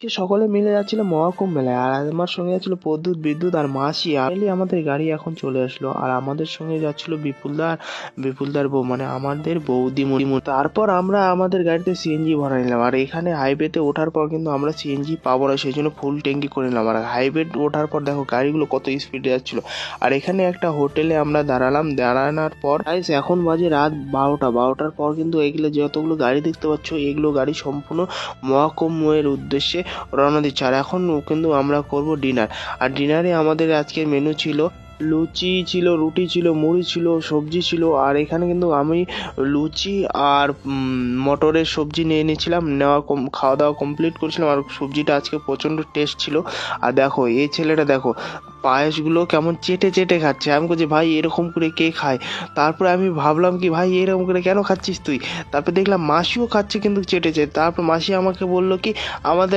সকলে মিলে যাচ্ছিল মহাকুম্ভ মেলায়, আর আমার সঙ্গে যাচ্ছিল প্রদ্যুৎ, বিদ্যুৎ আর মাসি। আর আমাদের গাড়ি এখন চলে আসলো, আর আমাদের সঙ্গে যাচ্ছিল বিপুলদার বউ, মানে আমাদের বৌদিমণি। তারপর আমরা আমাদের গাড়িতে সিএনজি ভরা নিলাম, আর এখানে হাইওয়েতে ওঠার পর কিন্তু আমরা সিএনজি পাবো না, সেই জন্য ফুল ট্যাঙ্কি করে নিলাম। আর হাইওয়ে ওঠার পর দেখো গাড়িগুলো কত স্পিডে যাচ্ছিল। আর এখানে একটা হোটেলে আমরা দাঁড়ানোর পর এখন বাজে রাত 12টার পর কিন্তু এগুলো যতগুলো গাড়ি দেখতে পাচ্ছ, এগুলো গাড়ি সম্পূর্ণ মহাকুম্ভের উদ্দেশ্যে রওনা দিচ্ছে। আর এখন কিন্তু আমরা করব ডিনার। আর ডিনারে আমাদের আজকের মেনু ছিল লুচি ছিল, রুটি ছিল, মুড়ি ছিল, সবজি ছিল। আর এখানে কিন্তু আমি লুচি আর মটরের সবজি নিয়ে নিয়েছিলাম, খাওয়া দাওয়া কমপ্লিট করেছিলাম। আর সবজিটা আজকে প্রচণ্ড টেস্ট ছিল। আর দেখো এই ছেলেটা দেখো পায়েসগুলো কেমন চেটে চেটে খাচ্ছে। আমি বলছি ভাই এরকম করে কে খায়? তারপরে আমি ভাবলাম কি ভাই এরকম করে কেন খাচ্ছিস তুই? তারপর দেখলাম মাসিও খাচ্ছে কিন্তু চেটে চেটে। তারপর মাসি আমাকে বললো কি আমাদের